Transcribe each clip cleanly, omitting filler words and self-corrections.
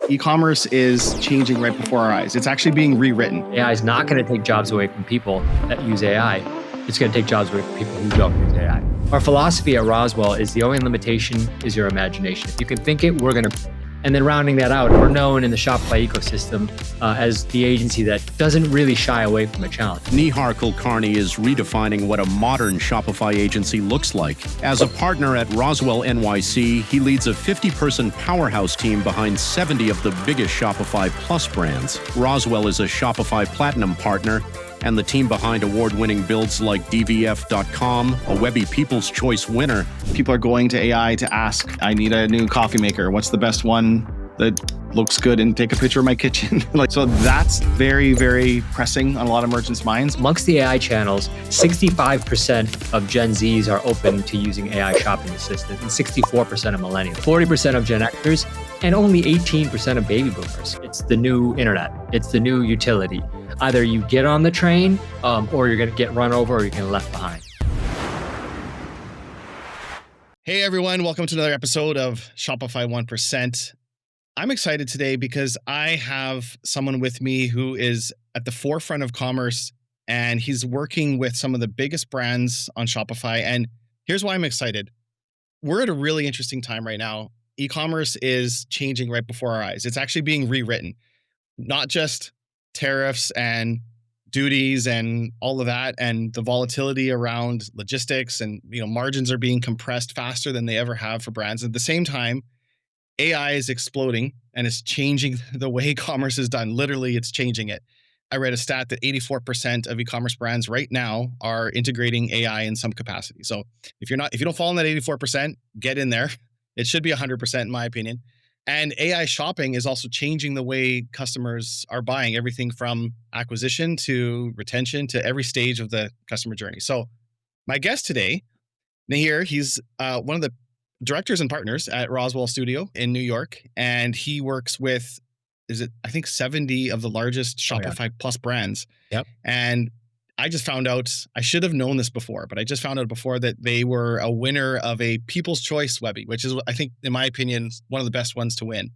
E-commerce is changing right before our eyes. It's actually being rewritten. AI is not going to take jobs away from people that use AI. It's going to take jobs away from people who don't use AI. Our philosophy at Roswell is the only limitation is your imagination. If you can think it, we're going to. And then rounding that out, we're known in the Shopify ecosystem as the agency that doesn't really shy away from a challenge. Nihar Kulkarni is redefining what a modern Shopify agency looks like. As a partner at Roswell NYC, he leads a 50-person powerhouse team behind 70 of the biggest Shopify Plus brands. Roswell is a Shopify Platinum partner, and the team behind award-winning builds like DVF.com, a Webby People's Choice winner. People are going to AI to ask, I need a new coffee maker. What's the best one that looks good and take a picture of my kitchen? So that's very, very pressing on a lot of merchants' minds. Amongst the AI channels, 65% of Gen Zs are open to using AI shopping assistant, and 64% of millennials, 40% of Gen Xers, and only 18% of baby boomers. It's the new internet. It's the new utility. Either you get on the train or you're going to get run over or you're going to left behind. Hey everyone, welcome to another episode of Shopify 1%. I'm excited today because I have someone with me who is at the forefront of commerce, and he's working with some of the biggest brands on Shopify. And here's why I'm excited. We're at a really interesting time right now. E-commerce is changing right before our eyes. It's actually being rewritten, not just tariffs and duties and all of that, and the volatility around logistics and margins are being compressed faster than they ever have for brands. At the same time, AI is exploding and it's changing the way commerce is done. Literally, it's changing it. I read a stat that 84% of e-commerce brands right now are integrating AI in some capacity. So if you don't fall in that 84%, get in there. It should be 100% in my opinion. And AI shopping is also changing the way customers are buying, everything from acquisition to retention to every stage of the customer journey. So my guest today, Nihar, he's one of the directors and partners at Roswell Studio in New York. And he works with, I think 70 of the largest Shopify Plus brands. Yep. And I just found out, I should have known this before, but I just found out before that they were a winner of a People's Choice Webby, which is, I think, in my opinion, one of the best ones to win.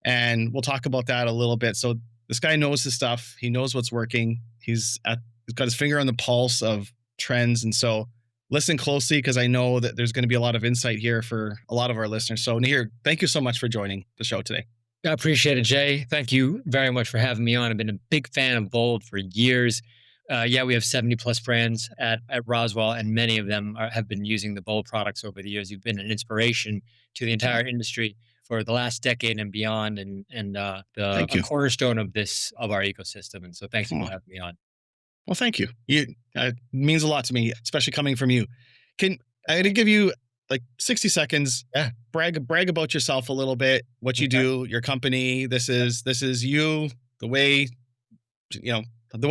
And we'll talk about that a little bit. So this guy knows his stuff. He knows what's working. He's got his finger on the pulse of trends. And so listen closely, because I know that there's going to be a lot of insight here for a lot of our listeners. So Nihar, thank you so much for joining the show today. I appreciate it, Jay. Thank you very much for having me on. I've been a big fan of Bold for years. We have 70 plus brands at Roswell, and many of them have been using the Bold products over the years. You've been an inspiration to the entire industry for the last decade and beyond, and a cornerstone of our ecosystem. And so thanks for having me on. Well, thank you. It means a lot to me, especially coming from you. I gotta give you like 60 seconds. Yeah. Brag about yourself a little bit, what you do, your company. This is you, the way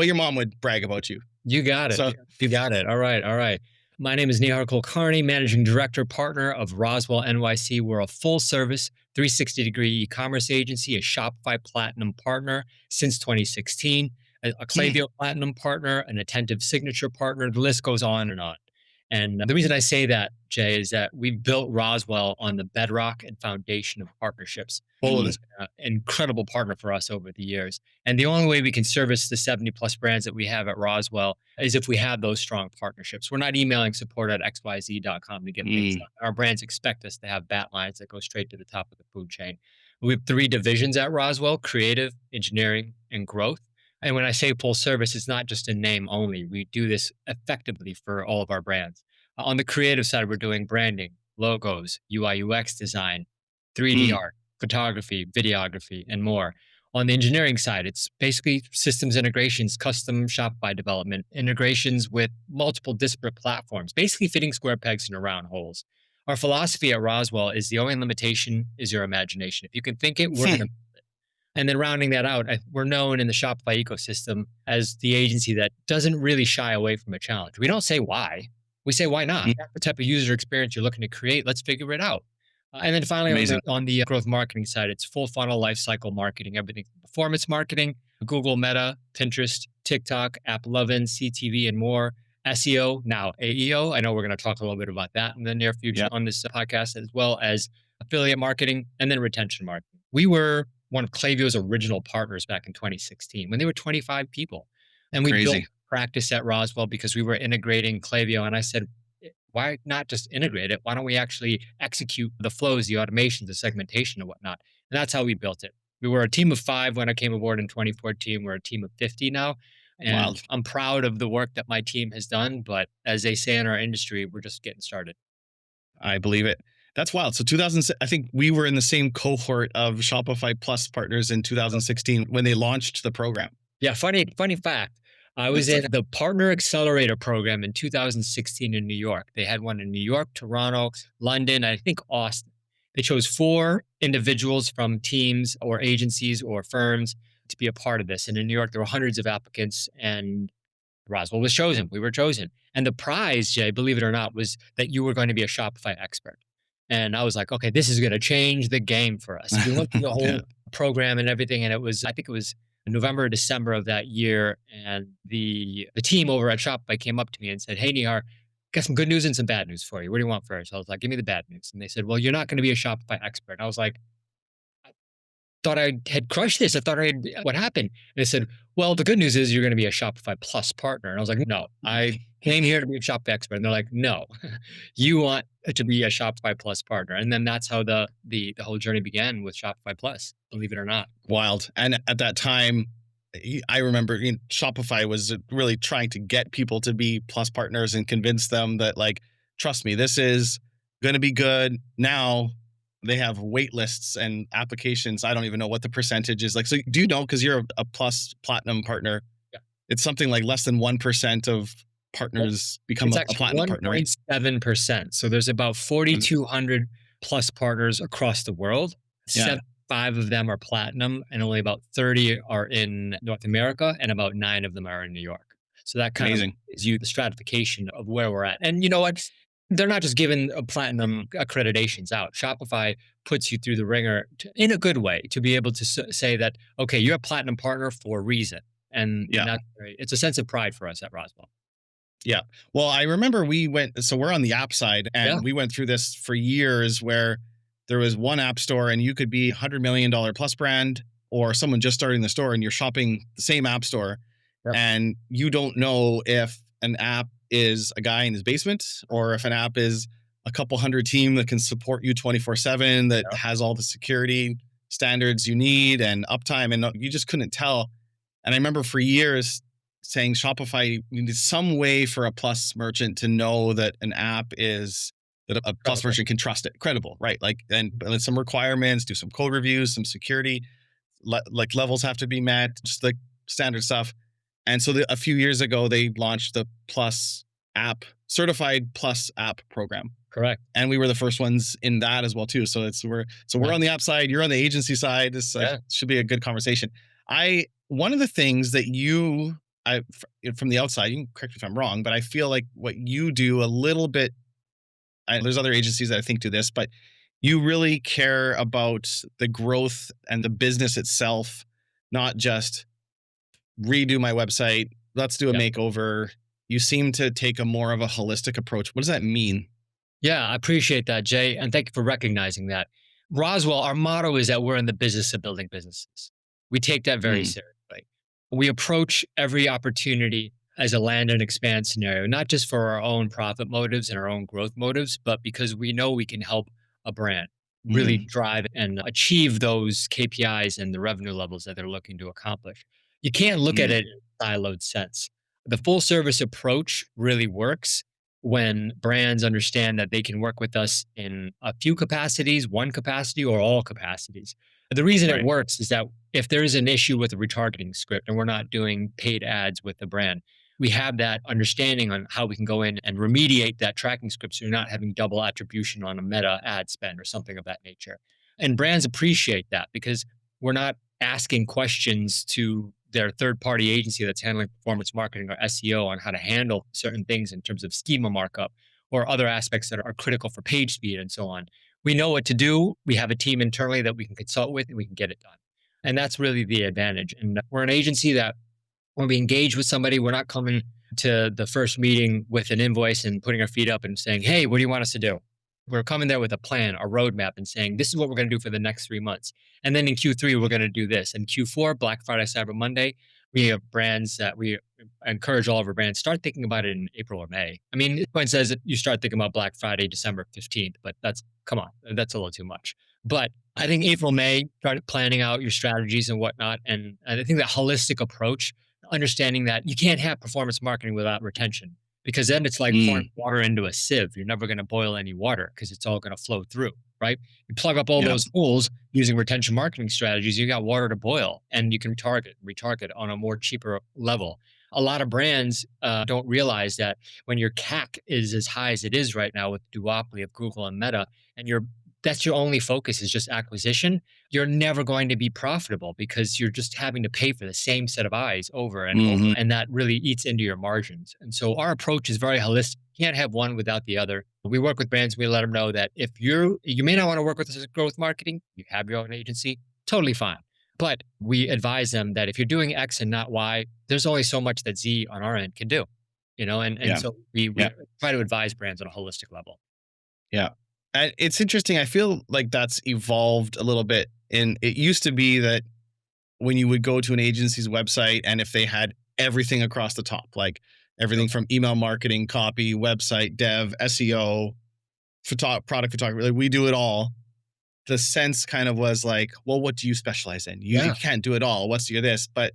your mom would brag about you. You got it. You got it. All right. My name is Nihar Kulkarni, Managing Director, Partner of Roswell NYC. We're a full-service 360-degree e-commerce agency, a Shopify Platinum partner since 2016, a Klaviyo Platinum partner, an Attentive Signature partner. The list goes on and on. And the reason I say that, Jay, is that we've built Roswell on the bedrock and foundation of partnerships. Bold has been an incredible partner for us over the years. And the only way we can service the 70 plus brands that we have at Roswell is if we have those strong partnerships. We're not emailing support at xyz.com to get things done. Our brands expect us to have bat lines that go straight to the top of the food chain. We have 3 divisions at Roswell: creative, engineering, and growth. And when I say full service, it's not just a name only. We do this effectively for all of our brands. On the creative side, we're doing branding, logos, UI UX design, 3D art, photography, videography, and more. On the engineering side, it's basically systems integrations, custom Shopify development, integrations with multiple disparate platforms, basically fitting square pegs into round holes. Our philosophy at Roswell is the only limitation is your imagination. If you can think it, we're going to. And then rounding that out, we're known in the Shopify ecosystem as the agency that doesn't really shy away from a challenge. We don't say why. We say, why not? That's the type of user experience you're looking to create. Let's figure it out. And then finally, on the growth marketing side, it's full funnel lifecycle marketing, everything from performance marketing, Google, Meta, Pinterest, TikTok, AppLovin, CTV, and more. SEO, now AEO. I know we're going to talk a little bit about that in the near future on this podcast, as well as affiliate marketing and then retention marketing. We were one of Klaviyo's original partners back in 2016 when they were 25 people. And we built Crazy. practice at Roswell because we were integrating Klaviyo. And I said, why not just integrate it? Why don't we actually execute the flows, the automations, the segmentation and whatnot? And that's how we built it. We were a team of 5 when I came aboard in 2014. We're a team of 50 now. And Wild. I'm proud of the work that my team has done. But as they say in our industry, we're just getting started. I believe it. That's wild. So 2000, I think we were in the same cohort of Shopify Plus partners in 2016 when they launched the program. Yeah, funny fact. I was in the Partner Accelerator program in 2016 in New York. They had one in New York, Toronto, London, I think Austin. They chose 4 individuals from teams or agencies or firms to be a part of this. And in New York, there were hundreds of applicants, and Roswell was chosen. We were chosen. And the prize, Jay, believe it or not, was that you were going to be a Shopify expert. And I was like, okay, this is going to change the game for us. We went through the whole Yeah. program and everything. And I think it was November or December of that year. And the team over at Shopify came up to me and said, hey, Nihar, got some good news and some bad news for you. What do you want first? I was like, give me the bad news. And they said, well, you're not going to be a Shopify expert. And I was like, thought I had crushed this. I thought what happened? And they said, well, the good news is you're going to be a Shopify Plus partner. And I was like, no, I came here to be a Shopify expert. And they're like, no, you want to be a Shopify Plus partner. And then that's how the whole journey began with Shopify Plus, believe it or not. Wild. And at that time, I remember Shopify was really trying to get people to be Plus partners and convince them that, like, trust me, this is going to be good. Now they have wait lists and applications. I don't even know what the percentage is. Like, so do you know, because you're a Plus Platinum partner, Yeah. it's something like less than 1% of partners become It's a actually Platinum partner, right? 1.7%. So there's about 4,200 Plus partners across the world. Yeah. 75 of them are Platinum, and only about 30 are in North America, and about 9 of them are in New York. So that kind Amazing. of gives you the stratification of where we're at. And you know what? They're not just giving a Platinum accreditations out. Shopify puts you through the ringer in a good way to be able to say that, okay, you're a Platinum partner for a reason. And Yeah. that's it's a sense of pride for us at Roswell. Yeah. Well, I remember so we're on the app side, and Yeah. we went through this for years where there was one app store and you could be $100 million plus brand, or someone just starting the store and you're shopping the same app store. Yep. And you don't know if an app is a guy in his basement or if an app is a couple hundred team that can support you 24/7, that Yep. has all the security standards you need and uptime. And you just couldn't tell. And I remember for years saying Shopify, you need some way for a Plus merchant to know that an app is, that a Plus Credible. merchant can trust it. Credible, right? Like, and some requirements, do some code reviews, some security, like levels have to be met, just like standard stuff. And so a few years ago, they launched the Plus app, certified Plus app program. Correct. And we were the first ones in that as well too. So we're on the app side, you're on the agency side. This Yeah. should be a good conversation. One of the things that from the outside, you can correct me if I'm wrong, but I feel like what you do a little bit, there's other agencies that I think do this, but you really care about the growth and the business itself, not just redo my website, let's do a Yeah. makeover. You seem to take a more of a holistic approach. What does that mean? Yeah, I appreciate that, Jay. And thank you for recognizing that. Roswell, our motto is that we're in the business of building businesses. We take that very seriously. We approach every opportunity as a land and expand scenario, not just for our own profit motives and our own growth motives, but because we know we can help a brand really drive and achieve those KPIs and the revenue levels that they're looking to accomplish. You can't look at it in a siloed sense. The full service approach really works when brands understand that they can work with us in a few capacities, one capacity, or all capacities. The reason Right. it works is that if there is an issue with a retargeting script and we're not doing paid ads with the brand, we have that understanding on how we can go in and remediate that tracking script so you're not having double attribution on a meta ad spend or something of that nature. And brands appreciate that because we're not asking questions to their third-party agency that's handling performance marketing or SEO on how to handle certain things in terms of schema markup or other aspects that are critical for page speed and so on. We know what to do. We have a team internally that we can consult with and we can get it done. And that's really the advantage. And we're an agency that when we engage with somebody, we're not coming to the first meeting with an invoice and putting our feet up and saying, hey, what do you want us to do? We're coming there with a plan, a roadmap, and saying, this is what we're going to do for the next 3 months. And then in Q3, we're going to do this. And Q4, Black Friday, Cyber Monday, we have brands that we encourage all of our brands, start thinking about it in April or May. I mean, point says that you start thinking about Black Friday, December 15th, but come on, that's a little too much. But I think April, May, start planning out your strategies and whatnot. And I think that holistic approach, understanding that you can't have performance marketing without retention, because then it's like pouring water into a sieve. You're never going to boil any water because it's all going to flow through, right? You plug up all those holes using retention marketing strategies, you got water to boil, and you can retarget on a more cheaper level. A lot of brands don't realize that when your CAC is as high as it is right now with the duopoly of Google and Meta, and that's your only focus is just acquisition, you're never going to be profitable because you're just having to pay for the same set of eyes over and over. And that really eats into your margins. And so our approach is very holistic. You can't have one without the other. We work with brands. We let them know that if you may not want to work with us as growth marketing, you have your own agency, totally fine. But we advise them that if you're doing X and not Y, there's only so much that Z on our end can do, so we try to advise brands on a holistic level. Yeah. And it's interesting. I feel like that's evolved a little bit. And it used to be that when you would go to an agency's website and if they had everything across the top, like everything from email marketing, copy, website, dev, SEO, product photography, like we do it all. The sense kind of was like, well, what do you specialize in? You can't do it all. What's your this? But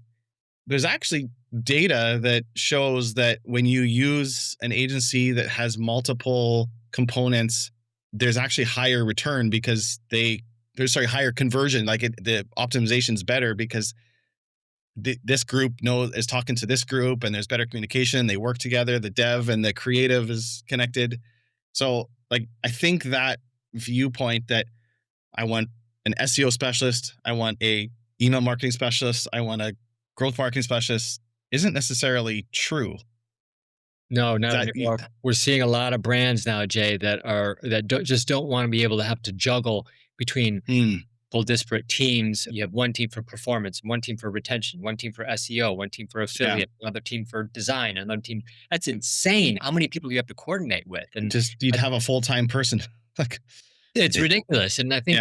there's actually data that shows that when you use an agency that has multiple components, there's actually higher return because higher conversion. Like the optimization's better because this group is talking to this group and there's better communication. They work together. The dev and the creative is connected. So like, I think that viewpoint that I want an SEO specialist, I want a email marketing specialist, I want a growth marketing specialist isn't necessarily true. No, not anymore. We're seeing a lot of brands now, Jay, that just don't want to be able to have to juggle between full disparate teams. You have one team for performance, one team for retention, one team for SEO, one team for affiliate, another team for design, another team. That's insane. How many people you have to coordinate with? And you'd have a full-time person. It's ridiculous. And I think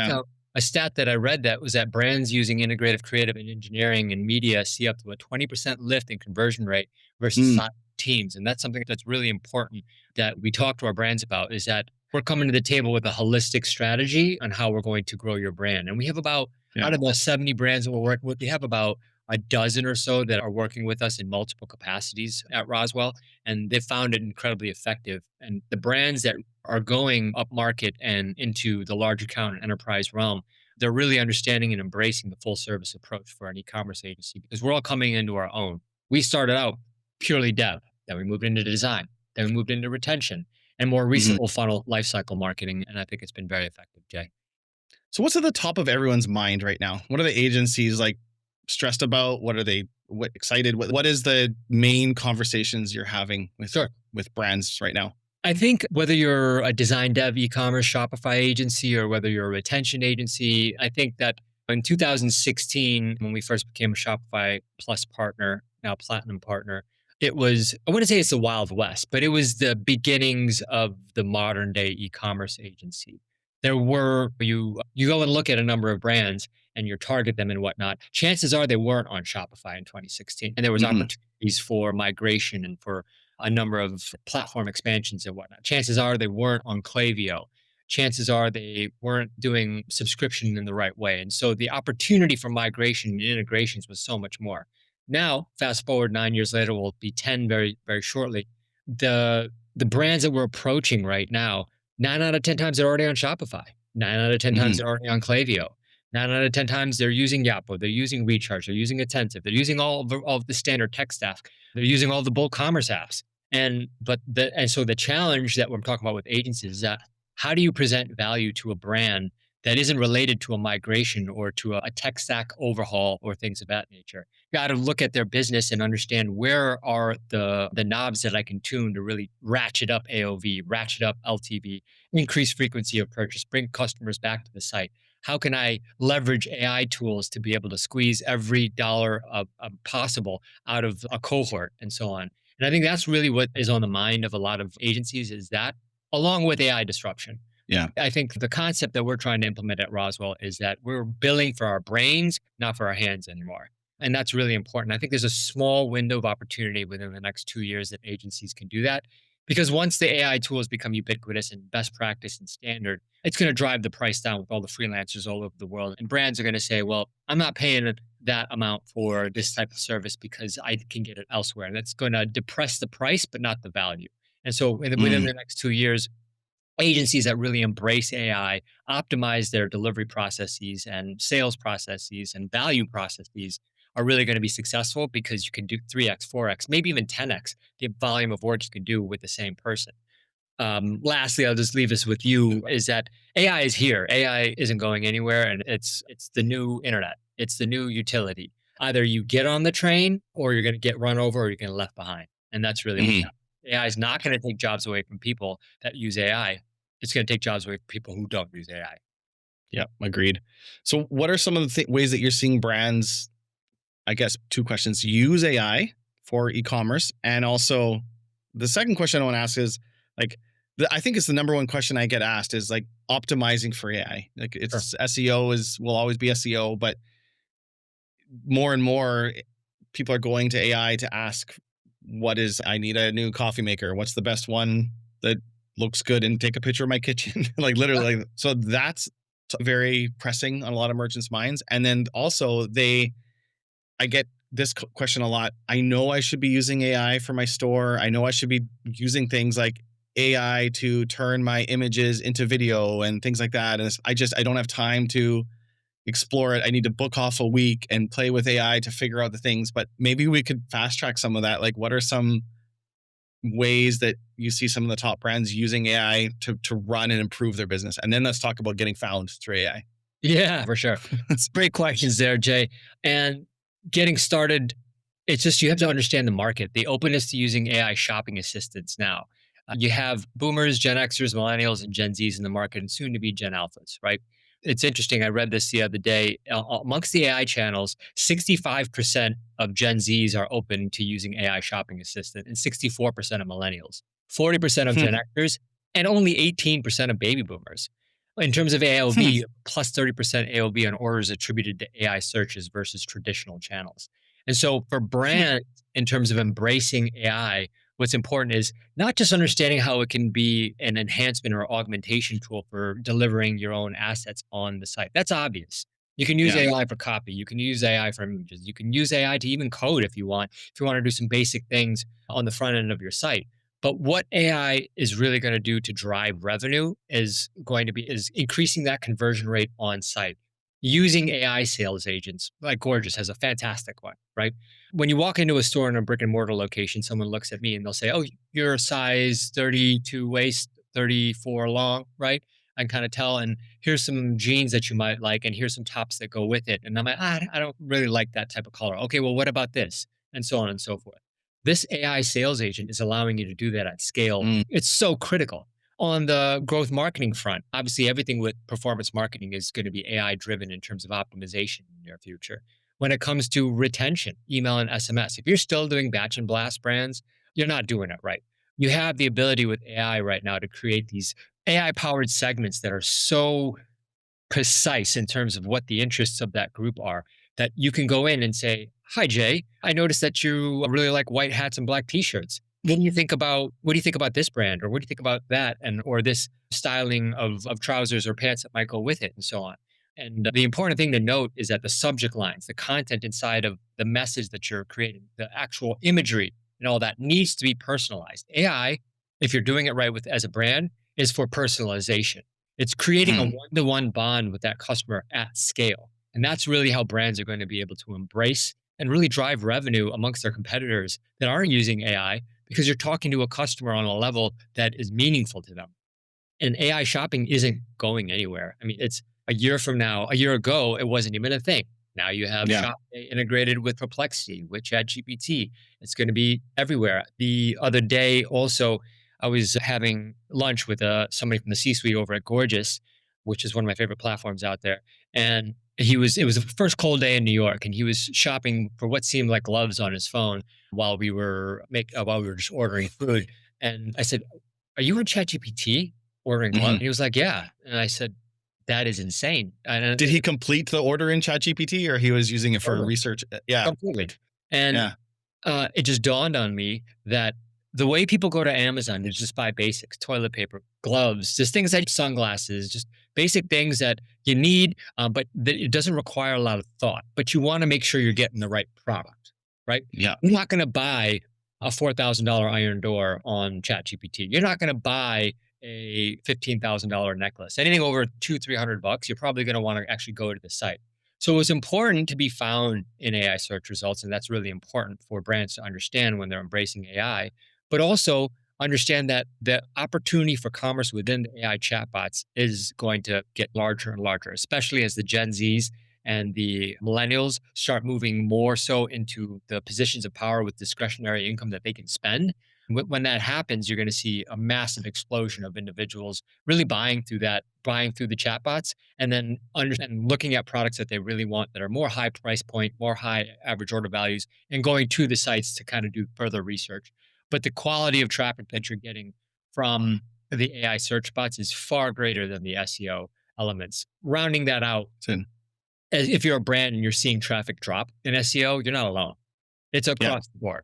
a stat that I read that was that brands using integrative creative and engineering and media see up to a 20% lift in conversion rate versus teams. And that's something that's really important that we talk to our brands about, is that we're coming to the table with a holistic strategy on how we're going to grow your brand. And we have out of the 70 brands that we're working with, we have about a dozen or so that are working with us in multiple capacities at Roswell, and they've found it incredibly effective. And the brands that are going up market and into the large account and enterprise realm, they're really understanding and embracing the full service approach for an e-commerce agency because we're all coming into our own. We started out purely dev, then we moved into design, then we moved into retention, and more recent full funnel lifecycle marketing. And I think it's been very effective, Jay. So what's at the top of everyone's mind right now? What are the agencies like stressed about? What are they excited? What is the main conversations you're having with brands right now? I think whether you're a design dev e-commerce Shopify agency or whether you're a retention agency, I think that in 2016, when we first became a Shopify Plus partner, now Platinum partner, it was, I wouldn't say it's the Wild West, but it was the beginnings of the modern day e-commerce agency. There were, you go and look at a number of brands and you target them and whatnot, chances are they weren't on Shopify in 2016. And there was opportunities for migration and for a number of platform expansions and whatnot. Chances are they weren't on Klaviyo. Chances are they weren't doing subscription in the right way. And so the opportunity for migration and integrations was so much more. Now, fast forward 9 years later, we'll be 10 very, very shortly. The brands that we're approaching right now, 9 out of 10 times they're already on Shopify. 9 out of 10 times they're already on Klaviyo. 9 out of 10 times they're using Yapo, they're using Recharge, they're using Attentive, they're using all of the standard tech stack, they're using all the bulk commerce apps. And so the challenge that we're talking about with agencies is that how do you present value to a brand that isn't related to a migration or to a tech stack overhaul or things of that nature? You got to look at their business and understand where are the knobs that I can tune to really ratchet up AOV, ratchet up LTV, increase frequency of purchase, bring customers back to the site. How can I leverage AI tools to be able to squeeze every dollar possible out of a cohort and so on? And I think that's really what is on the mind of a lot of agencies, is that along with AI disruption. Yeah. I think the concept that we're trying to implement at Roswell is that we're billing for our brains, not for our hands anymore. And that's really important. I think there's a small window of opportunity within the next 2 years that agencies can do that. Because once the AI tools become ubiquitous and best practice and standard, it's going to drive the price down with all the freelancers all over the world. And brands are going to say, well, I'm not paying that amount for this type of service because I can get it elsewhere. And that's going to depress the price, but not the value. And so within Mm. the next 2 years, agencies that really embrace AI, optimize their delivery processes and sales processes and value processes are really going to be successful because you can do 3x, 4x, maybe even 10x the volume of work you can do with the same person. Lastly, I'll just leave this with you is that AI is here. AI isn't going anywhere, and it's the new internet. It's the new utility. Either you get on the train, or you're going to get run over, or you're going to left behind. And that's really what's Mhm. happening. AI is not going to take jobs away from people that use AI. It's going to take jobs away from people who don't use AI. Yeah, agreed. So, what are some of the ways that you're seeing brands, I guess, two questions, use AI for e-commerce? And also, the second question I want to ask is like, I think it's the number one question I get asked is like optimizing for AI. Like, Sure. it's SEO will always be SEO, but more and more people are going to AI to ask, I need a new coffee maker. What's the best one that looks good and take a picture of my kitchen? Like literally. So that's very pressing on a lot of merchants' minds. And then also I get this question a lot. I know I should be using AI for my store. I know I should be using things like AI to turn my images into video and things like that. And I don't have time to explore it. I need to book off a week and play with AI to figure out the things, but maybe we could fast track some of that. Like, what are some ways that you see some of the top brands using AI to run and improve their business? And then let's talk about getting found through AI. Yeah, for sure. Great questions there, Jay. And getting started, it's just you have to understand the market, the openness to using AI shopping assistants now. You have boomers, Gen Xers, millennials, and Gen Zs in the market, and soon to be Gen Alphas, right? It's interesting. I read this the other day. Amongst the AI channels, 65% of Gen Zs are open to using AI shopping assistant, and 64% of millennials, 40% of Gen Xers, and only 18% of baby boomers. In terms of AOV, plus 30% AOV on orders attributed to AI searches versus traditional channels. And so for brands, in terms of embracing AI, what's important is not just understanding how it can be an enhancement or augmentation tool for delivering your own assets on the site. That's obvious. You can use Yeah. AI for copy. You can use AI for images. You can use AI to even code if you want, to do some basic things on the front end of your site. But what AI is really going to do to drive revenue is increasing that conversion rate on site. Using AI sales agents, like Gorgeous has a fantastic one, right? When you walk into a store in a brick and mortar location, someone looks at me and they'll say, "Oh, you're a size 32 waist, 34 long," right? I can kind of tell. And here's some jeans that you might like, and here's some tops that go with it. And I'm like, I don't really like that type of color. Okay, well, what about this? And so on and so forth. This AI sales agent is allowing you to do that at scale. Mm. It's so critical. On the growth marketing front, obviously everything with performance marketing is going to be AI driven in terms of optimization in the near future. When it comes to retention, email and SMS, if you're still doing batch and blast brands, you're not doing it right. You have the ability with AI right now to create these AI powered segments that are so precise in terms of what the interests of that group are that you can go in and say, "Hi Jay, I noticed that you really like white hats and black t-shirts. What do you think about this brand, or what do you think about that, and or this styling of trousers or pants that might go with it," and so on. And the important thing to note is that the subject lines, the content inside of the message that you're creating, the actual imagery and all that needs to be personalized. AI, if you're doing it right with as a brand, is for personalization. It's creating a one-to-one bond with that customer at scale. And that's really how brands are going to be able to embrace and really drive revenue amongst their competitors that aren't using AI, because you're talking to a customer on a level that is meaningful to them. And AI shopping isn't going anywhere. I mean, it's a year from now, a year ago, it wasn't even a thing. Now you have Yeah. Shop integrated with Perplexity, with ChatGPT. It's going to be everywhere. The other day, also, I was having lunch with somebody from the C-suite over at Gorgeous, which is one of my favorite platforms out there. And it was the first cold day in New York, and he was shopping for what seemed like gloves on his phone while we were just ordering food. And I said, "Are you on ChatGPT?" ordering gloves? Mhm. And he was like, yeah. And I said, that is insane. And Did he complete the order in ChatGPT, or he was using it for totally, research? Yeah. completely. And Yeah. it just dawned on me that the way people go to Amazon is just buy basics, toilet paper, gloves, just things like sunglasses, just basic things that you need, but that it doesn't require a lot of thought. But you want to make sure you're getting the right product, right? Yeah. You're not going to buy a $4,000 iron door on ChatGPT. You're not going to buy a $15,000 necklace. Anything over $200-300, you're probably going to want to actually go to the site. So it was important to be found in AI search results, and that's really important for brands to understand when they're embracing AI, but also understand that the opportunity for commerce within the AI chatbots is going to get larger and larger, especially as the Gen Zs and the millennials start moving more so into the positions of power with discretionary income that they can spend. When that happens, you're going to see a massive explosion of individuals really buying through that, buying through the chatbots, and then and looking at products that they really want that are more high price point, more high average order values, and going to the sites to kind of do further research. But the quality of traffic that you're getting from the AI search bots is far greater than the SEO elements. Rounding that out, So, if you're a brand and you're seeing traffic drop in SEO, you're not alone. It's yeah. across the board.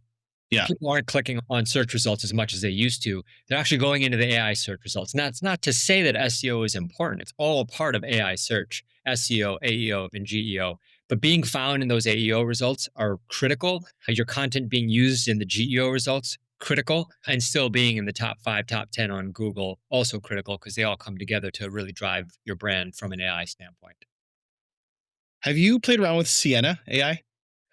Yeah. People aren't clicking on search results as much as they used to. They're actually going into the AI search results. Now, it's not to say that SEO is important. It's all a part of AI search, SEO, AEO, and GEO. But being found in those AEO results are critical. Your content being used in the GEO results, critical. And still being in the top 5, top 10 on Google, also critical because they all come together to really drive your brand from an AI standpoint. Have you played around with Sienna AI?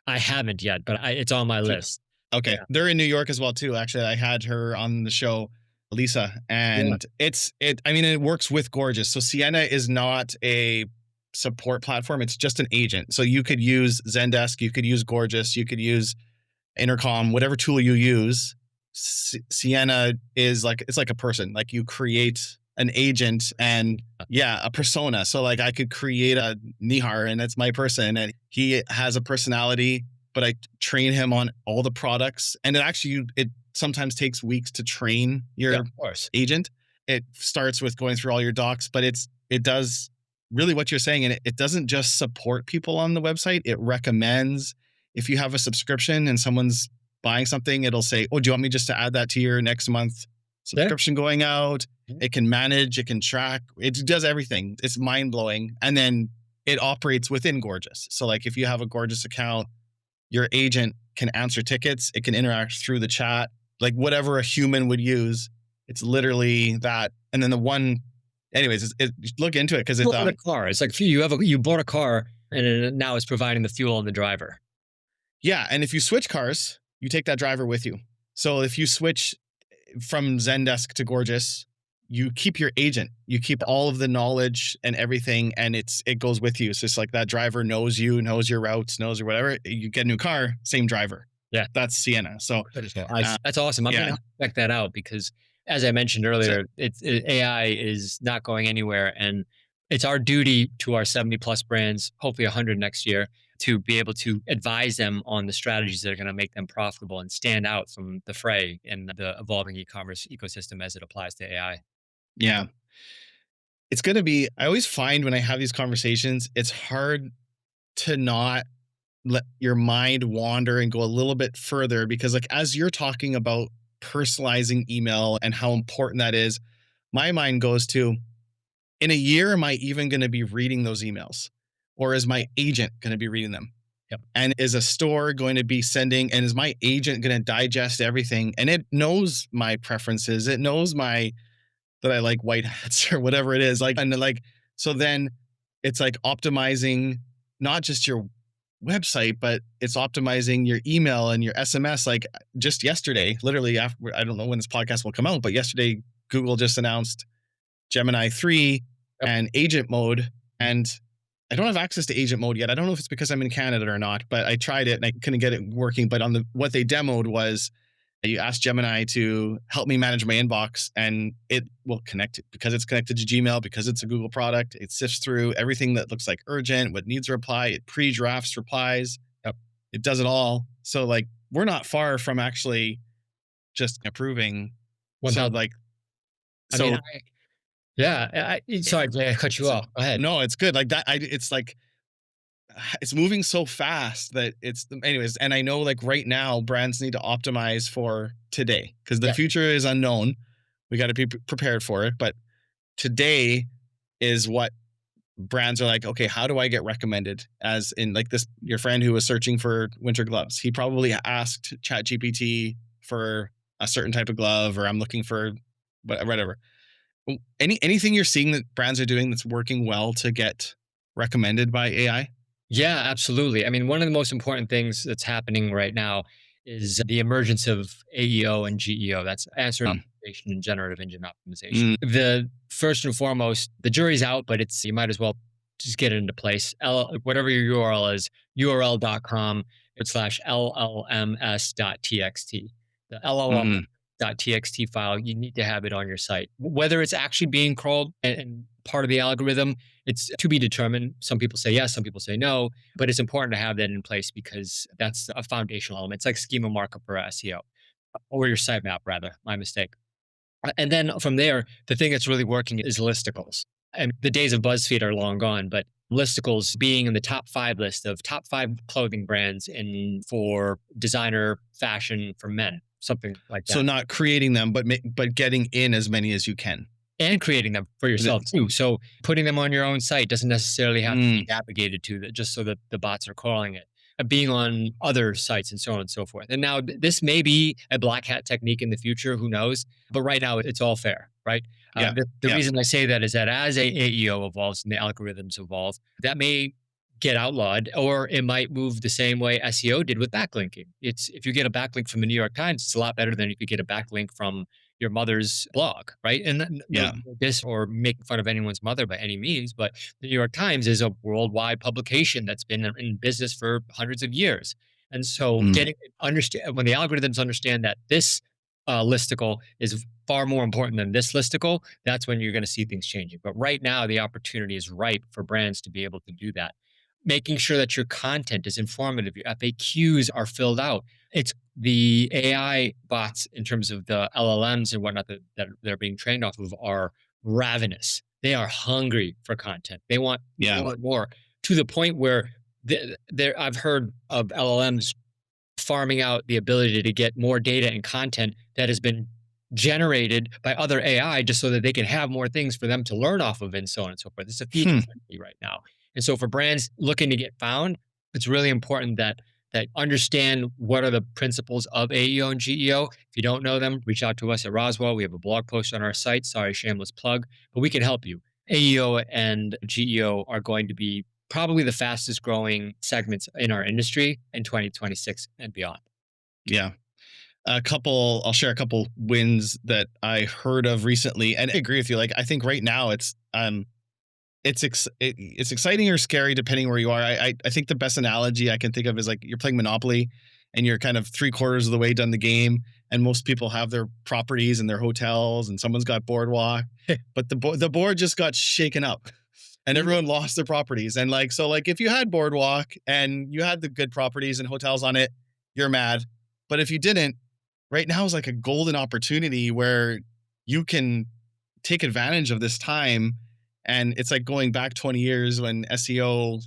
I haven't yet, but it's on my Okay. list. Okay. Yeah. They're in New York as well too. Actually, I had her on the show, Lisa, Yeah. and I mean, it works with Gorgeous. So Sienna is not a support platform. It's just an agent. So you could use Zendesk, you could use Gorgeous, you could use Intercom, whatever tool you use. Sienna is like, it's like a person. Like you create an agent and yeah, a persona. So like I could create a Nihar and that's my person and he has a personality, but I train him on all the products. And it sometimes takes weeks to train Yeah, your of course. agent. It starts with going through all your docs, but it does really what you're saying. And it doesn't just support people on the website. It recommends if you have a subscription and someone's buying something, it'll say, oh, do you want me just to add that to your next month Yeah. subscription going out? Mhm. It can manage, it can track, it does everything. It's mind blowing. And then it operates within Gorgeous. So like if you have a Gorgeous account, your agent can answer tickets, it can interact through the chat, like whatever a human would use. It's literally that. And then anyways, look into it because You it's bought a car. It's like you bought a car and now it's providing the fuel and the driver. yeah. And if you switch cars, you take that driver with you. So if you switch from Zendesk to Gorgeous, you keep your agent, you keep all of the knowledge and everything, and it goes with you. So it's like that driver knows you, knows your routes, knows or whatever. You get a new car, same driver. Yeah. That's Sienna. So That's awesome. I'm yeah. going to check that out because, as I mentioned earlier, AI is not going anywhere, and it's our duty to our 70 plus brands, hopefully 100 next year, to be able to advise them on the strategies that are going to make them profitable and stand out from the fray in the evolving e-commerce ecosystem as it applies to AI. Yeah. It's going to be, I always find when I have these conversations, it's hard to not let your mind wander and go a little bit further because like as you're talking about personalizing email and how important that is, my mind goes to, in a year, am I even going to be reading those emails? Or is my agent going to be reading them? Yep. And is a store going to be sending, and is my agent going to digest everything? And it knows my preferences. It knows that I like white hats or whatever it is. Like, and like, so then it's like optimizing not just your website, but it's optimizing your email and your SMS. Like just yesterday, literally after, I don't know when this podcast will come out, but yesterday, Google just announced Gemini 3 and agent mode. And I don't have access to agent mode yet. I don't know if it's because I'm in Canada or not, but I tried it and I couldn't get it working. But what they demoed was you ask Gemini to help me manage my inbox and it will connect it because it's connected to Gmail, because it's a Google product. It sifts through everything that looks like urgent, what needs a reply. It pre-drafts replies. Yep. It does it all. So like, we're not far from actually just approving. So like, I mean, Yeah. Sorry, Jay, I cut you So off. Go ahead. no, it's good. Like that. It's like it's moving so fast that it's anyways. And I know like right now brands need to optimize for today because the Yeah. future is unknown. We got to be prepared for it. But today is what brands are like, okay, how do I get recommended? As in like this, your friend who was searching for winter gloves, he probably asked ChatGPT for a certain type of glove, or I'm looking for whatever. Anything you're seeing that brands are doing that's working well to get recommended by AI? Yeah, absolutely. I mean, one of the most important things that's happening right now is the emergence of AEO and GEO. That's answer Mm, optimization and generative engine optimization. mm, The first and foremost, the jury's out, but it's you might as well just get it into place. Whatever your URL is, url.com/LLMs.txt. The mm, LLM.txt file, you need to have it on your site. Whether it's actually being crawled and part of the algorithm, it's to be determined. Some people say yes, some people say no, but it's important to have that in place because that's a foundational element. It's like schema markup for SEO or your sitemap, rather. My mistake. And then from there, the thing that's really working is listicles. And the days of BuzzFeed are long gone, but listicles being in the top 5 list of top 5 clothing brands in for designer fashion for men, something like so that, not creating them, but getting in as many as you can. and creating them for Is it? yourself too. So putting them on your own site doesn't necessarily have to be Mm, navigated to that just so that the bots are crawling it. Being on other sites and so on and so forth. And now this may be a black hat technique in the future, who knows? But right now it's all fair, right? yeah, The yeah, reason I say that is that as AEO evolves and the algorithms evolve, that may get outlawed, or it might move the same way SEO did with backlinking. It's if you get a backlink from the New York Times, it's a lot better than if you get a backlink from your mother's blog, right? And yeah, this or making fun of anyone's mother by any means, but the New York Times is a worldwide publication that's been in business for hundreds of years. And so mm, getting understand when the algorithms understand that this listicle is far more important than this listicle, that's when you're going to see things changing. But right now, the opportunity is ripe for brands to be able to do that. Making sure that your content is informative, your FAQs are filled out. It's the AI bots in terms of the LLMs and whatnot that they're being trained off of are ravenous. They are hungry for content. They want yeah, more and more to the point where I've heard of LLMs farming out the ability to get more data and content that has been generated by other AI just so that they can have more things for them to learn off of and so on and so forth. It's a feature hmm, frenzy right now. And so for brands looking to get found, it's really important that understand what are the principles of AEO and GEO. If you don't know them, reach out to us at Roswell. We have a blog post on our site. Sorry, shameless plug, but we can help you. AEO and GEO are going to be probably the fastest growing segments in our industry in 2026 and beyond. yeah. I'll share a couple wins that I heard of recently, and I agree with you. Like, I think right now it's exciting or scary depending where you are. I think the best analogy I can think of is like you're playing Monopoly, and you're kind of 3/4 of the way done the game, and most people have their properties and their hotels, and someone's got Boardwalk, but the board just got shaken up, and everyone lost their properties. And like so, like if you had Boardwalk and you had the good properties and hotels on it, you're mad. But if you didn't, right now is like a golden opportunity where you can take advantage of this time. And it's like going back 20 years when SEO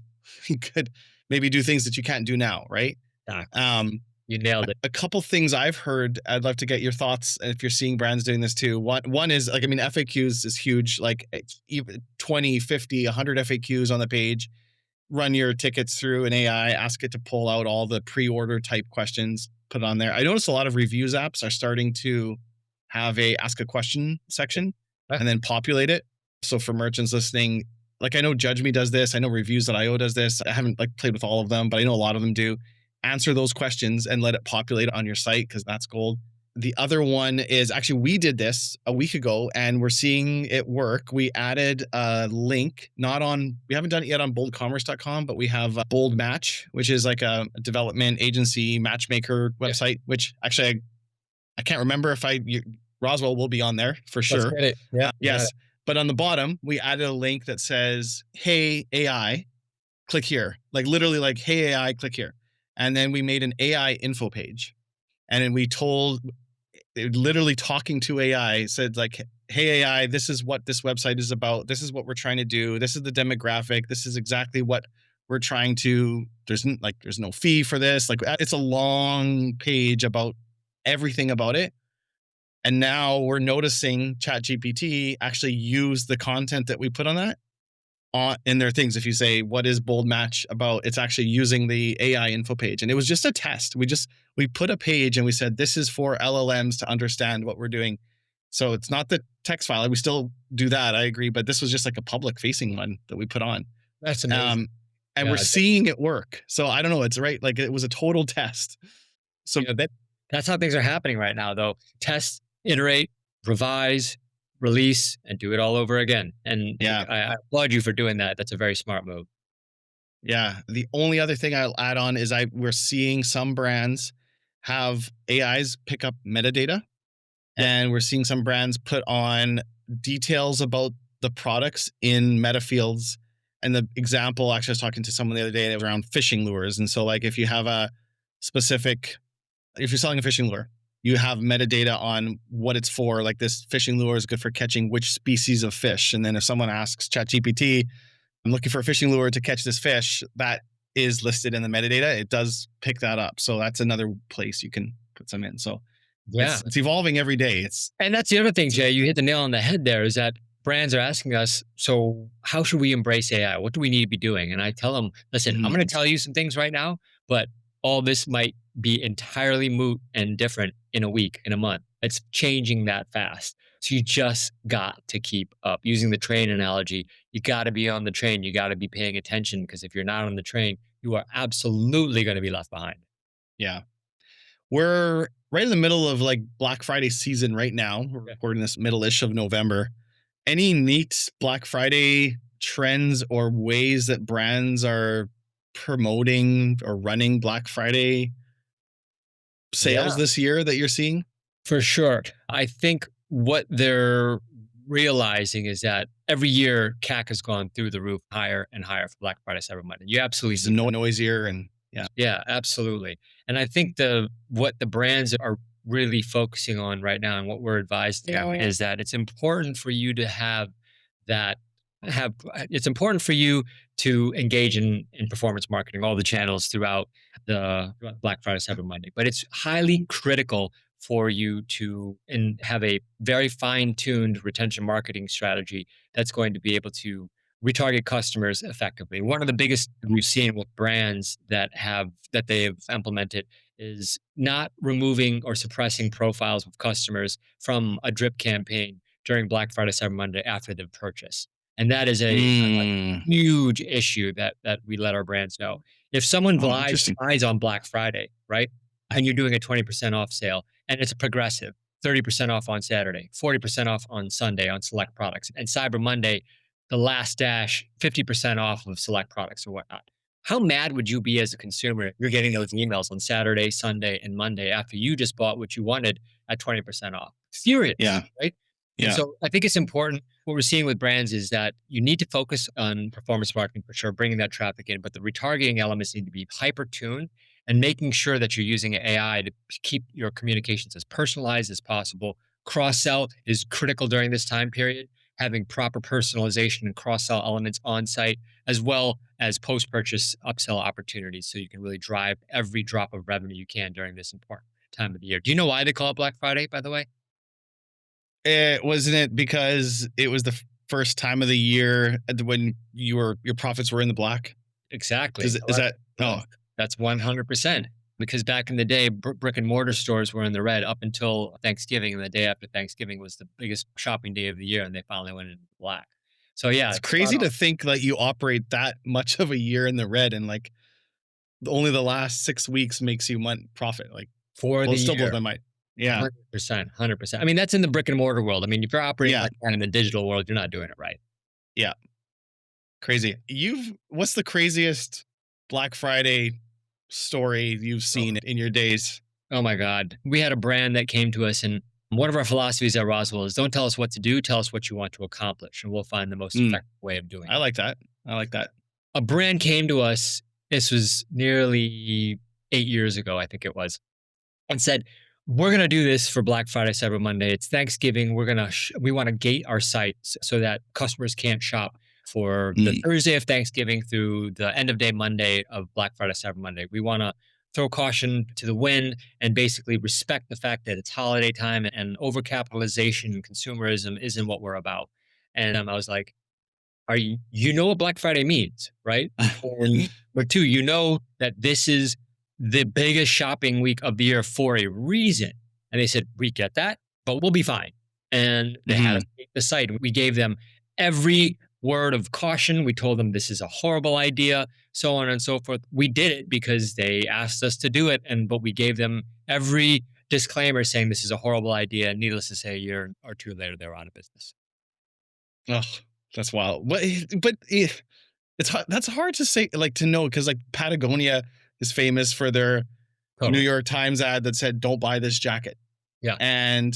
could maybe do things that you can't do now, right? Exactly. Um, You nailed it. a couple things I've heard, I'd love to get your thoughts if you're seeing brands doing this too. One is like, I mean, FAQs is huge, like even 20, 50, 100 FAQs on the page. Run your tickets through an AI, ask it to pull out all the pre-order type questions, put it on there. I noticed a lot of reviews apps are starting to have a ask a question section Huh? and then populate it. So for merchants listening, like I know Judge Me does this, I know Reviews.io does this. I haven't like played with all of them, but I know a lot of them do. Answer those questions and let it populate on your site because that's gold. The other one is actually we did this a week ago and we're seeing it work. We added a link, not on, we haven't done it yet on boldcommerce.com, but we have Bold Match, which is like a development agency matchmaker Yeah. website, which actually I can't remember if Roswell will be on there for Let's sure. get it. Yeah. Yes. But on the bottom, we added a link that says, hey, AI, click here. Like literally like, hey, AI, click here. And then we made an AI info page. And then we told, literally talking to AI said like, hey, AI, this is what this website is about. This is what we're trying to do. This is the demographic. This is exactly what we're trying to, there's no fee for this. Like it's a long page about everything about it. And now we're noticing ChatGPT actually use the content that we put on that in their things. If you say, what is Bold Match about? It's actually using the AI info page. And it was just a test. We put a page and we said, this is for LLMs to understand what we're doing. So it's not the text file. We still do that. I agree. But this was just like a public facing one that we put on. That's amazing. And we're seeing it work. So I don't know. It's right. Like it was a total test. So that's how things are happening right now, though. Test, iterate, revise, release, and do it all over again. And I applaud you for doing that. That's a very smart move. Yeah. The only other thing I'll add on is we're seeing some brands have AIs pick up metadata, and we're seeing some brands put on details about the products in meta fields. And the example, actually, I was talking to someone the other day around fishing lures. And so, like, if you're selling a fishing lure, you have metadata on what it's for. Like, this fishing lure is good for catching which species of fish. And then if someone asks ChatGPT, I'm looking for a fishing lure to catch this fish, that is listed in the metadata. It does pick that up. So that's another place you can put some in. So it's evolving every day. And that's the other thing, Jay, you hit the nail on the head there, is that brands are asking us, so how should we embrace AI? What do we need to be doing? And I tell them, listen, I'm going to tell you some things right now, but all this might be entirely moot and different in a week, in a month. It's changing that fast. So you just got to keep up. Using the train analogy, you got to be on the train. You got to be paying attention, because if you're not on the train, you are absolutely going to be left behind. Yeah. We're right in the middle of like Black Friday season right now. We're recording this middle-ish of November. Any neat Black Friday trends or ways that brands are promoting or running Black Friday sales this year that you're seeing? For sure. I think what they're realizing is that every year CAC has gone through the roof, higher and higher for Black Friday, Cyber Monday. You absolutely it's noisier and yeah, absolutely. And I think what the brands are really focusing on right now, and what we're advising is that it's important for you to it's important for you to engage in performance marketing, all the channels throughout the Black Friday, Cyber Monday. But it's highly critical for you to have a very fine-tuned retention marketing strategy that's going to be able to retarget customers effectively. One of the biggest we've seen with brands that they have implemented is not removing or suppressing profiles of customers from a drip campaign during Black Friday, Cyber Monday after they've purchased. And that is a huge issue that we let our brands know. If someone buys on Black Friday, right, and you're doing a 20% off sale, and it's a progressive, 30% off on Saturday, 40% off on Sunday on select products, and Cyber Monday, the last dash, 50% off of select products or whatnot. How mad would you be as a consumer if you're getting those emails on Saturday, Sunday, and Monday after you just bought what you wanted at 20% off? Furious, right? Yeah. And so I think it's important. What we're seeing with brands is that you need to focus on performance marketing for sure, bringing that traffic in, but the retargeting elements need to be hyper-tuned and making sure that you're using AI to keep your communications as personalized as possible. Cross-sell is critical during this time period. Having proper personalization and cross-sell elements on site, as well as post-purchase upsell opportunities, so you can really drive every drop of revenue you can during this important time of the year. Do you know why they call it Black Friday, by the way? Wasn't it because it was the first time of the year when your profits were in the black? Exactly. Is that? Oh, that's 100%. Because back in the day, brick and mortar stores were in the red up until Thanksgiving, and the day after Thanksgiving was the biggest shopping day of the year, and they finally went into black. So yeah, it's crazy to think that you operate that much of a year in the red, and like only the last 6 weeks makes you profit. Like for the still year. blows my mind. Yeah, 100%. I mean, that's in the brick and mortar world. I mean, if you're operating like that in the digital world, you're not doing it right. Yeah, crazy. What's the craziest Black Friday story you've seen in your days? Oh my God. We had a brand that came to us, and one of our philosophies at Roswell is don't tell us what to do, tell us what you want to accomplish, and we'll find the most effective way of doing it. I like that. A brand came to us, this was nearly 8 years ago, I think it was, and said, we're going to do this for Black Friday, Cyber Monday. It's Thanksgiving. We want to gate our sites so that customers can't shop for the Thursday of Thanksgiving through the end of day Monday of Black Friday, Cyber Monday. We want to throw caution to the wind and basically respect the fact that it's holiday time and overcapitalization and consumerism isn't what we're about. And I was like, you know what Black Friday means, right? And but two, you know that this is the biggest shopping week of the year for a reason. And they said, we get that, but we'll be fine. And they had us take the site. We gave them every word of caution. We told them this is a horrible idea, so on and so forth. We did it because they asked us to do it. But we gave them every disclaimer saying this is a horrible idea. And needless to say, a year or two later, they were out of business. Oh, that's wild. But that's hard to say, like, to know, because like Patagonia is famous for their New York Times ad that said, "Don't buy this jacket." Yeah. And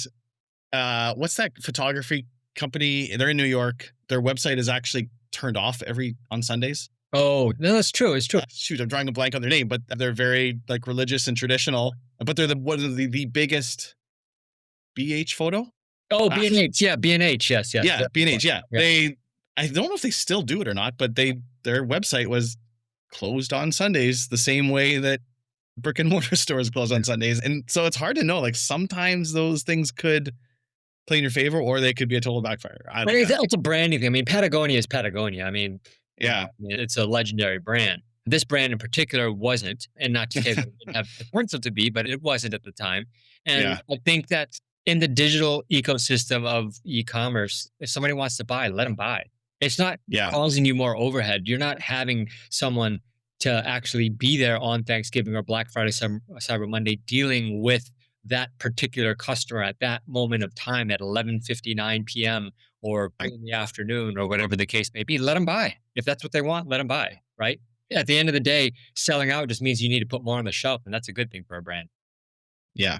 what's that photography company? They're in New York. Their website is actually turned off on Sundays. Oh, no, that's true. It's true. Shoot, I'm drawing a blank on their name, but they're very like religious and traditional. But they're one of the biggest BH photo. Oh, B&H. Yeah, B&H. Yes. Yeah, B&H. Yeah. I don't know if they still do it or not, but their website was closed on Sundays the same way that brick and mortar stores close on Sundays. And so it's hard to know. Like sometimes those things could play in your favor or they could be a total backfire. But it's a branding thing. I mean, Patagonia is Patagonia. I mean, yeah, it's a legendary brand. This brand in particular wasn't, and not to say that it didn't have the potential to be, but it wasn't at the time. And I think that in the digital ecosystem of e-commerce, if somebody wants to buy, let them buy. It's not causing you more overhead. You're not having someone to actually be there on Thanksgiving or Black Friday, Cyber Monday, dealing with that particular customer at that moment of time at 11:59 p.m. or in the afternoon or whatever the case may be. Let them buy. If that's what they want, let them buy, right? At the end of the day, selling out just means you need to put more on the shelf, and that's a good thing for a brand. Yeah,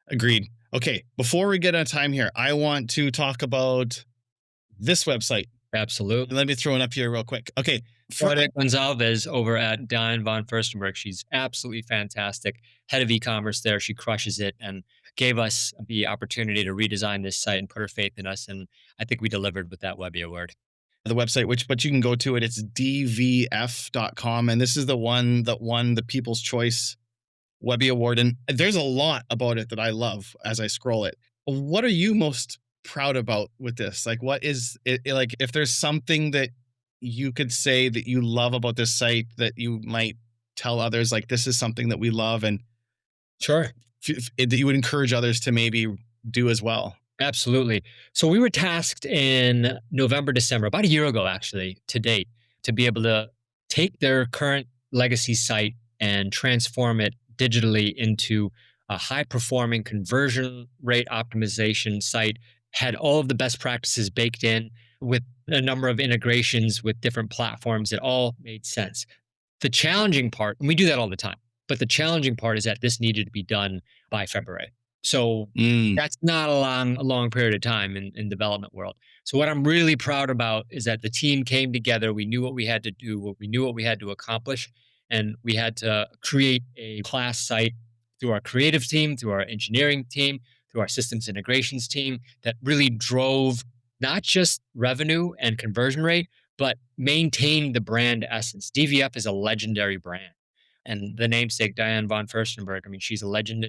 agreed. Okay, before we get on time here, I want to talk about this website. Absolutely. Let me throw it up here real quick. Okay. Claudia Gonzalez over at Diane von Furstenberg. She's absolutely fantastic. Head of e-commerce there. She crushes it and gave us the opportunity to redesign this site and put her faith in us. And I think we delivered with that Webby Award. The website, but you can go to it. It's dvf.com. And this is the one that won the People's Choice Webby Award. And there's a lot about it that I love as I scroll it. What are you most proud about with this? Like, what is it like? If there's something that you could say that you love about this site that you might tell others, like, this is something that we love, and sure, that you would encourage others to maybe do as well. Absolutely. So we were tasked in November, December, about a year ago, actually, to date, to be able to take their current legacy site and transform it digitally into a high-performing conversion rate optimization site, had all of the best practices baked in with a number of integrations with different platforms that all made sense. The challenging part, and we do that all the time, but the challenging part is that this needed to be done by February. So that's not a long period of time in development world. So what I'm really proud about is that the team came together. We knew what we had to do, we knew what we had to accomplish, and we had to create a class site through our creative team, through our engineering team, through our systems integrations team that really drove not just revenue and conversion rate, but maintained the brand essence. DVF is a legendary brand. And the namesake, Diane von Furstenberg, I mean, she's a legend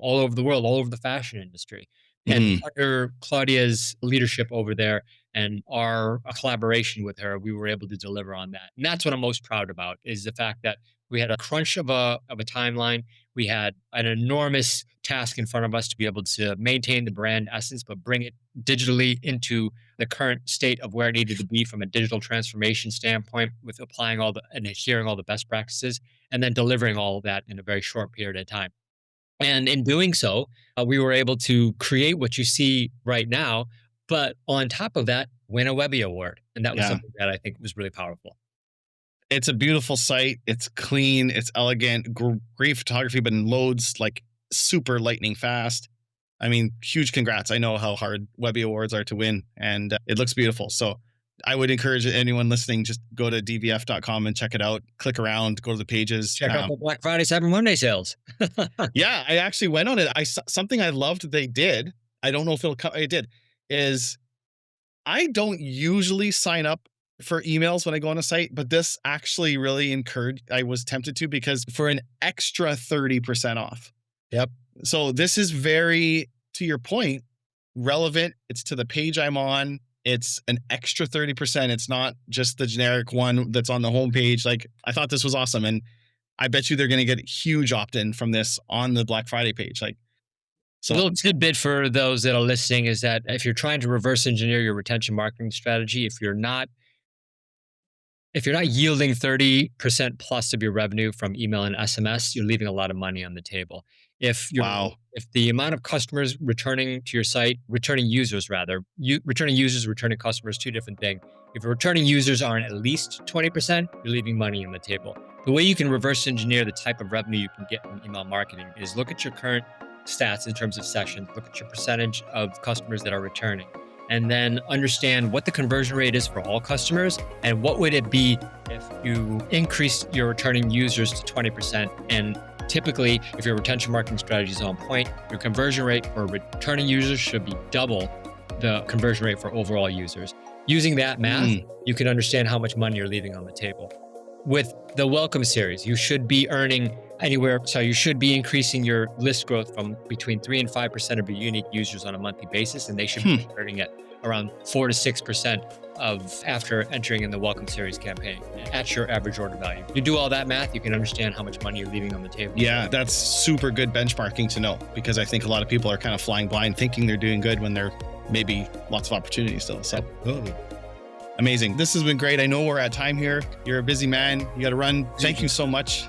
all over the world, all over the fashion industry. And under Claudia's leadership over there and our collaboration with her, we were able to deliver on that. And that's what I'm most proud about, is the fact that we had a crunch of a timeline. We had an enormous task in front of us to be able to maintain the brand essence, but bring it digitally into the current state of where it needed to be from a digital transformation standpoint, with applying and adhering all the best practices, and then delivering all of that in a very short period of time. And in doing so, we were able to create what you see right now, but on top of that, win a Webby Award. And that was something that I think was really powerful. It's a beautiful site. It's clean. It's elegant. Great photography, but in loads, like super lightning fast. I mean, huge congrats. I know how hard Webby Awards are to win, and it looks beautiful. So I would encourage anyone listening, just go to dvf.com and check it out. Click around, go to the pages. Check out the Black Friday, Cyber Monday sales. Yeah, I actually went on it. Something I loved they did. I don't know if it did. Is I don't usually sign up for emails when I go on a site, but this actually really encouraged. I was tempted to because for an extra 30% off. Yep. So this is very, to your point, relevant. It's to the page I'm on. It's an extra 30%. It's not just the generic one that's on the homepage. Like, I thought this was awesome. And I bet you they're going to get huge opt-in from this on the Black Friday page. Like, so a little tidbit for those that are listening is that if you're trying to reverse engineer your retention marketing strategy, if you're not yielding 30% plus of your revenue from email and SMS, you're leaving a lot of money on the table. If the amount of customers returning to your site, returning users, returning customers, two different things. If your returning users aren't at least 20%, you're leaving money on the table. The way you can reverse engineer the type of revenue you can get from email marketing is look at your current stats in terms of sessions, look at your percentage of customers that are returning, and then understand what the conversion rate is for all customers and what would it be if you increased your returning users to 20%. And typically, if your retention marketing strategy is on point, your conversion rate for returning users should be double the conversion rate for overall users. Using that math, you can understand how much money you're leaving on the table. With the Welcome series, you should be you should be increasing your list growth from between 3 and 5% of your unique users on a monthly basis, and they should be converting at around 4 to 6% of after entering in the Welcome series campaign at your average order value. You do all that math, you can understand how much money you're leaving on the table. Yeah, that's super good benchmarking to know, because I think a lot of people are kind of flying blind thinking they're doing good when there may be lots of opportunities still. So amazing. This has been great. I know we're at time here. You're a busy man. You got to run. Thank you so much.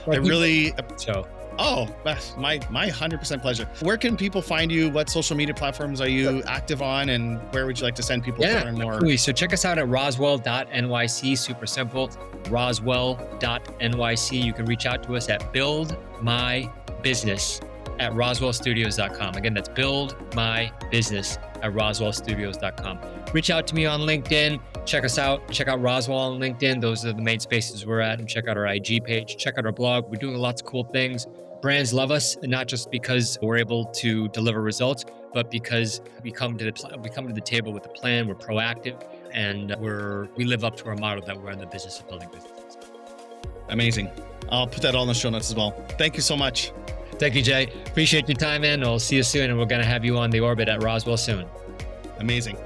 My 100% pleasure. Where can people find you? What social media platforms are you active on? And where would you like to send people to learn more? Absolutely. So check us out at Roswell.NYC. Super simple. Roswell.NYC. You can reach out to us at buildmybusiness@roswellstudios.com. Again, that's buildmybusiness@roswellstudios.com. Reach out to me on LinkedIn. Check us out. Check out Roswell on LinkedIn. Those are the main spaces we're at. And check out our IG page. Check out our blog. We're doing lots of cool things. Brands love us, and not just because we're able to deliver results, but because we come to the table with a plan. We're proactive, and we live up to our motto that we're in the business of building businesses. Amazing. I'll put that all in the show notes as well. Thank you so much. Thank you, Jay. Appreciate your time, and I'll see you soon. And we're going to have you on the orbit at Roswell soon. Amazing.